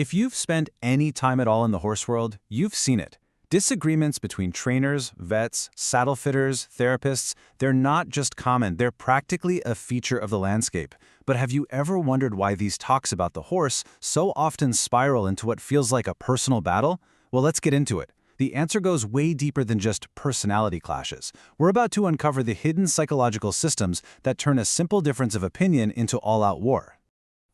If you've spent any time at all in the horse world, you've seen it. Disagreements between trainers, vets, saddle fitters, therapists, they're not just common, they're practically a feature of the landscape. But have you ever wondered why these talks about the horse so often spiral into what feels like a personal battle? Well, let's get into it. The answer goes way deeper than just personality clashes. We're about to uncover the hidden psychological systems that turn a simple difference of opinion into all-out war.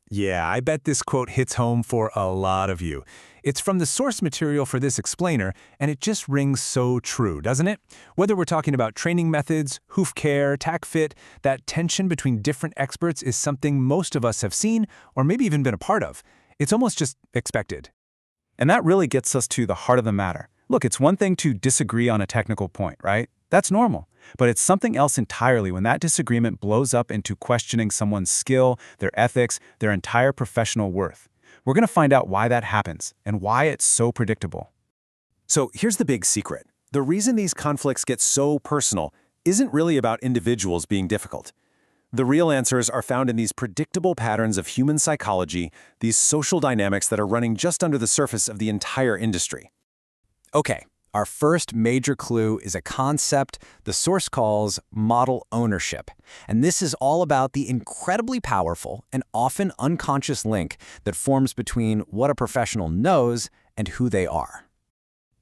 Yeah, I bet this quote hits home for a lot of you. It's from the source material for this explainer, and it just rings so true, doesn't it? Whether we're talking about training methods, hoof care, tack fit, that tension between different experts is something most of us have seen or maybe even been a part of. It's almost just expected. And that really gets us to the heart of the matter. Look, it's one thing to disagree on a technical point, right? That's normal. But it's something else entirely when that disagreement blows up into questioning someone's skill, their ethics, their entire professional worth. We're going to find out why that happens and why it's so predictable. So here's the big secret. The reason these conflicts get so personal isn't really about individuals being difficult. The real answers are found in these predictable patterns of human psychology, these social dynamics that are running just under the surface of the entire industry. Okay, our first major clue is a concept the source calls model ownership. And this is all about the incredibly powerful and often unconscious link that forms between what a professional knows and who they are.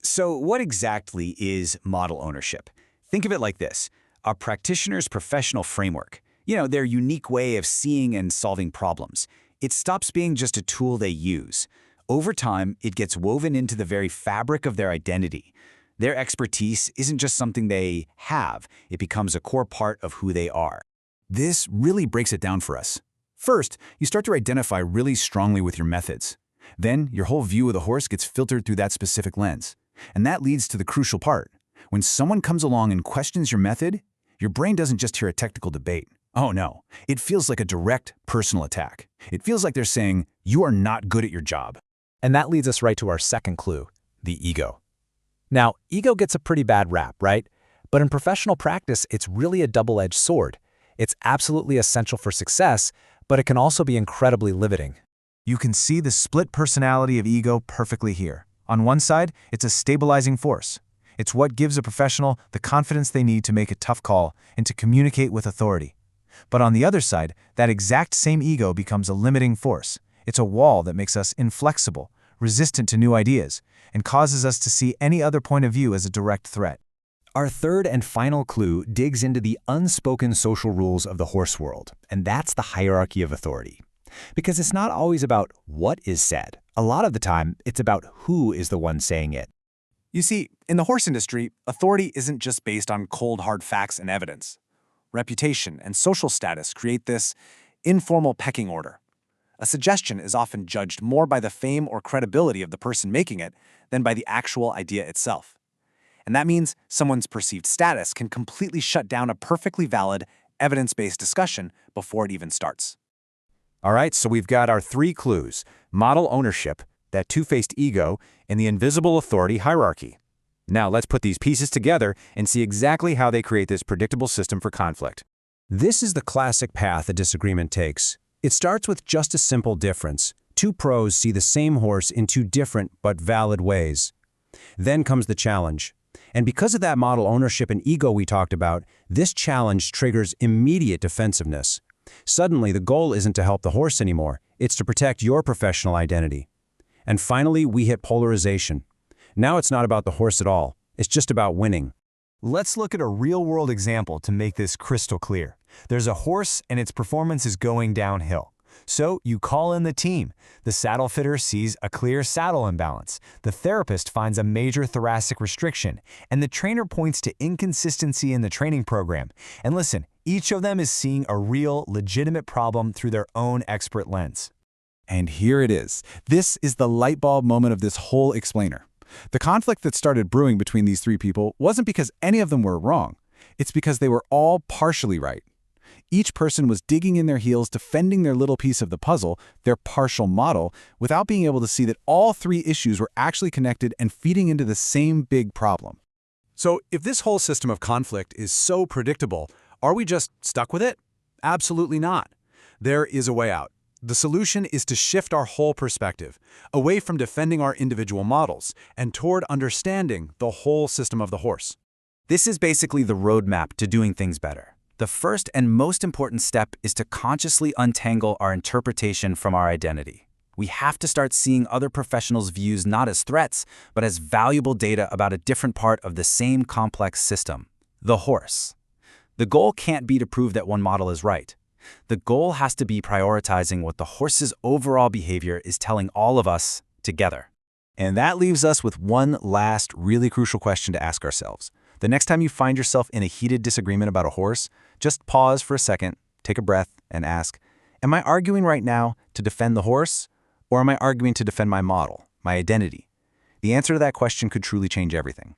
So what exactly is model ownership? Think of it like this: a practitioner's professional framework. Their unique way of seeing and solving problems. It stops being just a tool they use. Over time, it gets woven into the very fabric of their identity. Their expertise isn't just something they have, it becomes a core part of who they are. This really breaks it down for us. First, you start to identify really strongly with your methods. Then, your whole view of the horse gets filtered through that specific lens. And that leads to the crucial part. When someone comes along and questions your method, your brain doesn't just hear a technical debate. Oh no, it feels like a direct personal attack. It feels like they're saying, "You are not good at your job." And that leads us right to our second clue, the ego. Now, ego gets a pretty bad rap, right? But in professional practice, it's really a double-edged sword. It's absolutely essential for success, but it can also be incredibly limiting. You can see the split personality of ego perfectly here. On one side, it's a stabilizing force. It's what gives a professional the confidence they need to make a tough call and to communicate with authority. But on the other side, that exact same ego becomes a limiting force. It's a wall that makes us inflexible, resistant to new ideas, and causes us to see any other point of view as a direct threat. Our third and final clue digs into the unspoken social rules of the horse world, and that's the hierarchy of authority. Because it's not always about what is said. A lot of the time, it's about who is the one saying it. You see, in the horse industry, authority isn't just based on cold, hard facts and evidence. Reputation and social status create this informal pecking order. A suggestion is often judged more by the fame or credibility of the person making it than by the actual idea itself. And that means someone's perceived status can completely shut down a perfectly valid, evidence-based discussion before it even starts. All right, so we've got our three clues: model ownership, that two-faced ego, and the invisible authority hierarchy. Now let's put these pieces together and see exactly how they create this predictable system for conflict. This is the classic path a disagreement takes. It starts with just a simple difference. Two pros see the same horse in two different but valid ways. Then comes the challenge. And because of that model ownership and ego we talked about, this challenge triggers immediate defensiveness. Suddenly, the goal isn't to help the horse anymore. It's to protect your professional identity. And finally, we hit polarization. Now it's not about the horse at all. It's just about winning. Let's look at a real-world example to make this crystal clear. There's a horse and its performance is going downhill. So you call in the team. The saddle fitter sees a clear saddle imbalance. The therapist finds a major thoracic restriction. And the trainer points to inconsistency in the training program. And listen, each of them is seeing a real, legitimate problem through their own expert lens. And here it is. This is the light bulb moment of this whole explainer. The conflict that started brewing between these three people wasn't because any of them were wrong. It's because they were all partially right. Each person was digging in their heels, defending their little piece of the puzzle, their partial model, without being able to see that all three issues were actually connected and feeding into the same big problem. So if this whole system of conflict is so predictable, are we just stuck with it? Absolutely not. There is a way out. The solution is to shift our whole perspective, away from defending our individual models and toward understanding the whole system of the horse. This is basically the roadmap to doing things better. The first and most important step is to consciously untangle our interpretation from our identity. We have to start seeing other professionals' views not as threats, but as valuable data about a different part of the same complex system, the horse. The goal can't be to prove that one model is right. The goal has to be prioritizing what the horse's overall behavior is telling all of us together. And that leaves us with one last really crucial question to ask ourselves. The next time you find yourself in a heated disagreement about a horse, just pause for a second, take a breath, and ask, am I arguing right now to defend the horse, or am I arguing to defend my model, my identity? The answer to that question could truly change everything.